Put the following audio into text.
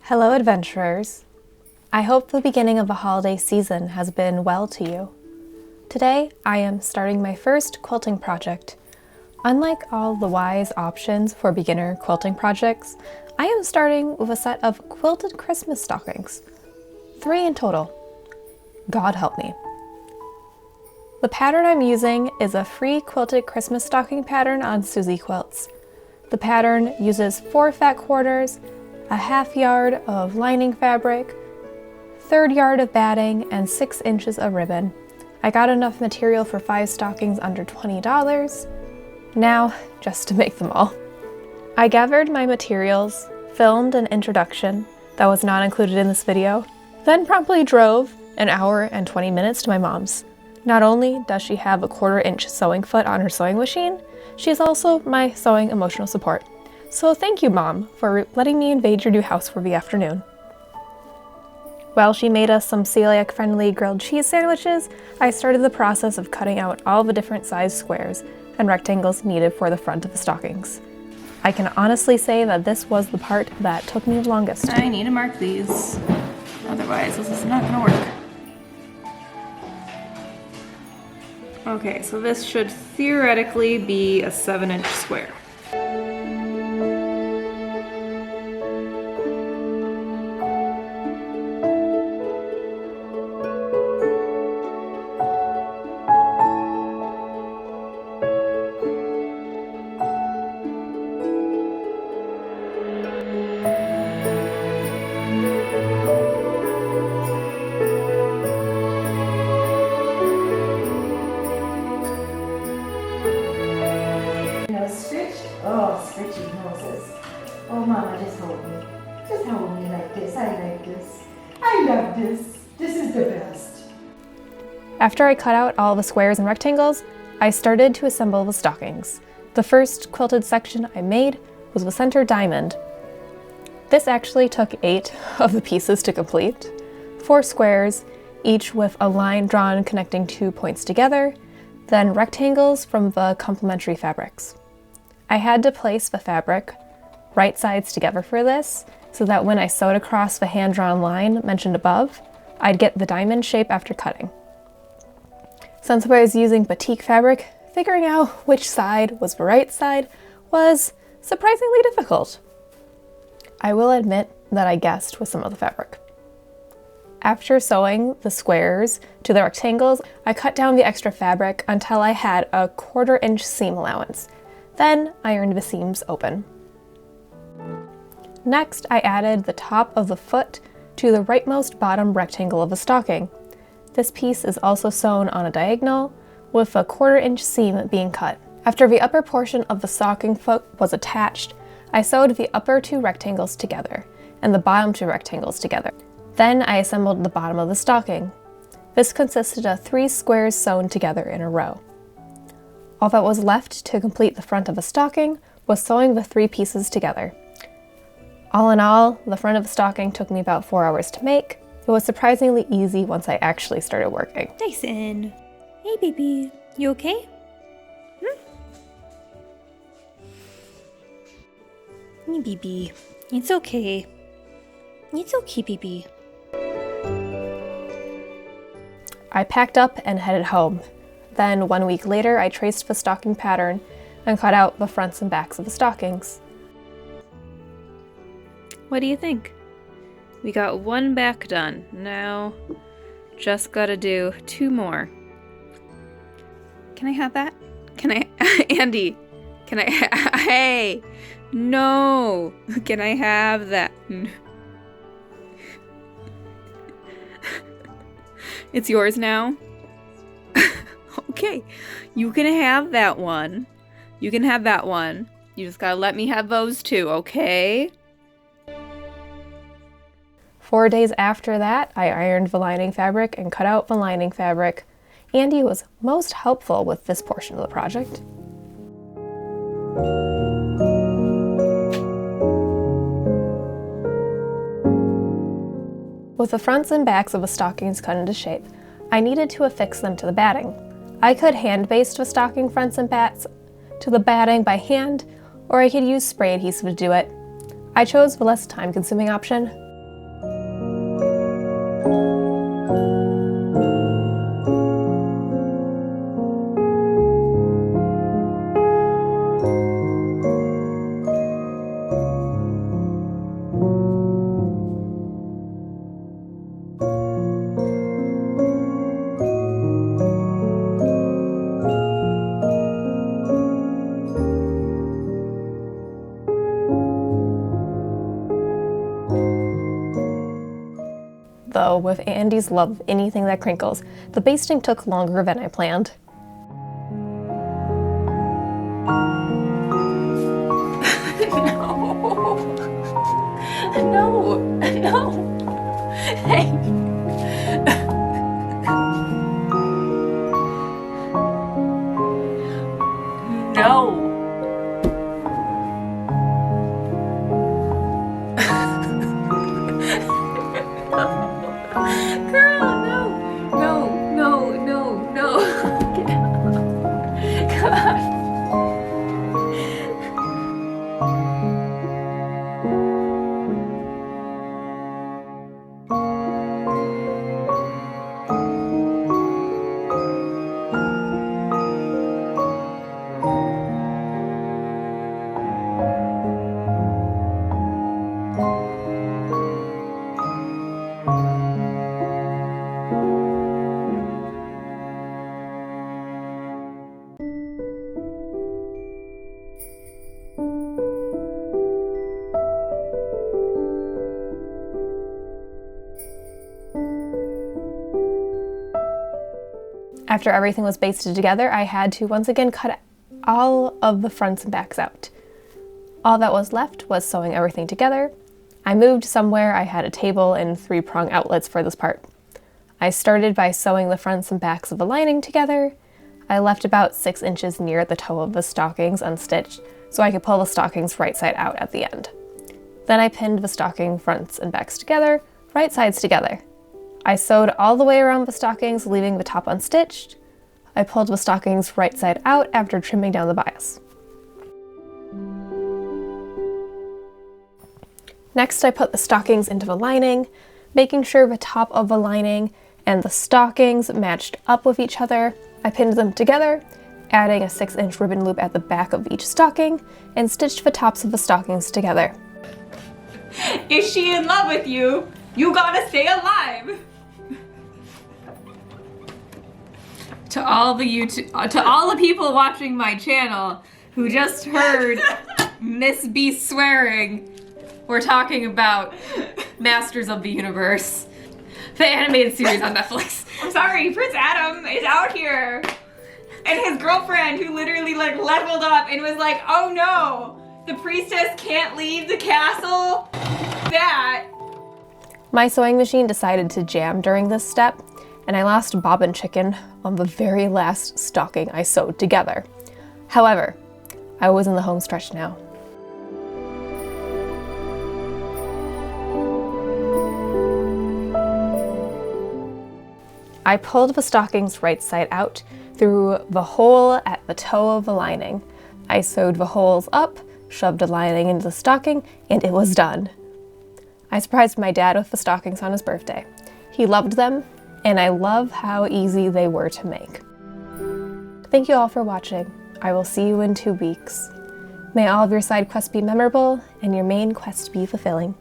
Hello adventurers! I hope the beginning of the holiday season has been well to you. Today I am starting my first quilting project. Unlike all the wise options for beginner quilting projects, I am starting with a set of quilted Christmas stockings. 3 in total. God help me. The pattern I'm using is a free quilted Christmas stocking pattern on Suzy Quilts. The pattern uses 4 fat quarters, a ½ yard of lining fabric, 1/3 yard of batting, and 6 inches of ribbon. I got enough material for 5 stockings under $20. Now, just to make them all. I gathered my materials, filmed an introduction that was not included in this video, then promptly drove 1 hour and 20 minutes to my mom's. Not only does she have a 1/4 inch sewing foot on her sewing machine, she is also my sewing emotional support. So thank you, Mom, for letting me invade your new house for the afternoon. While she made us some celiac-friendly grilled cheese sandwiches, I started the process of cutting out all the different size squares and rectangles needed for the front of the stockings. I can honestly say that this was the part that took me the longest. I need to mark these, otherwise this is not gonna work. Okay, so this should theoretically be a 7-inch square. Stretchy noses. Oh, Mama, just hold me. Just hold me like this. I like this. I love this. This is the best. After I cut out all the squares and rectangles, I started to assemble the stockings. The first quilted section I made was the center diamond. This actually took 8 of the pieces to complete. 4 squares, each with a line drawn connecting 2 points together, then rectangles from the complementary fabrics. I had to place the fabric right sides together for this, so that when I sewed across the hand-drawn line mentioned above, I'd get the diamond shape after cutting. Since I was using batik fabric, figuring out which side was the right side was surprisingly difficult. I will admit that I guessed with some of the fabric. After sewing the squares to the rectangles, I cut down the extra fabric until I had a 1/4 inch seam allowance. Then ironed the seams open. Next, I added the top of the foot to the rightmost bottom rectangle of the stocking. This piece is also sewn on a diagonal, with a 1/4 inch seam being cut. After the upper portion of the stocking foot was attached, I sewed the upper 2 rectangles together and the bottom 2 rectangles together. Then I assembled the bottom of the stocking. This consisted of 3 squares sewn together in a row. All that was left to complete the front of a stocking was sewing the 3 pieces together. All in all, the front of the stocking took me about 4 hours to make. It was surprisingly easy once I actually started working. Dyson, hey baby, you okay? Hey baby, it's okay. It's okay, baby. I packed up and headed home. Then 1 week later, I traced the stocking pattern and cut out the fronts and backs of the stockings. What do you think? We got 1 back done. Now, just gotta do 2 more. Can I have that? Can I, Andy, can I, hey, no, can I have that? It's yours now? Okay, you can have that one. You can have that one. You just gotta let me have those 2, okay? 4 days after that, I ironed the lining fabric and cut out the lining fabric. Andy was most helpful with this portion of the project. With the fronts and backs of the stockings cut into shape, I needed to affix them to the batting. I could hand baste the stocking fronts and backs to the batting by hand, or I could use spray adhesive to do it. I chose the less time-consuming option. Though, with Andy's love of anything that crinkles, the basting took longer than I planned. No, no. Hey. No. Girl, no. No, no, no, no. Get out. God. After everything was basted together, I had to once again cut all of the fronts and backs out. All that was left was sewing everything together. I moved somewhere I had a table and 3-prong outlets for this part. I started by sewing the fronts and backs of the lining together. I left about 6 inches near the toe of the stockings unstitched so I could pull the stockings right side out at the end. Then I pinned the stocking fronts and backs together, right sides together. I sewed all the way around the stockings, leaving the top unstitched. I pulled the stockings right side out after trimming down the bias. Next, I put the stockings into the lining, making sure the top of the lining and the stockings matched up with each other. I pinned them together, adding a 6-inch ribbon loop at the back of each stocking, and stitched the tops of the stockings together. Is she in love with you? You gotta stay alive. To all the people watching my channel who just heard Miss B swearing, we're talking about Masters of the Universe, the animated series on Netflix. I'm sorry, Prince Adam is out here, and his girlfriend who literally like leveled up and was like, oh no, the priestess can't leave the castle. That. My sewing machine decided to jam during this step, and I lost bobbin chicken on the very last stocking I sewed together. However, I was in the home stretch now. I pulled the stockings right side out through the hole at the toe of the lining. I sewed the holes up, shoved a lining into the stocking, and it was done. I surprised my dad with the stockings on his birthday. He loved them, and I love how easy they were to make. Thank you all for watching. I will see you in 2 weeks. May all of your side quests be memorable and your main quest be fulfilling.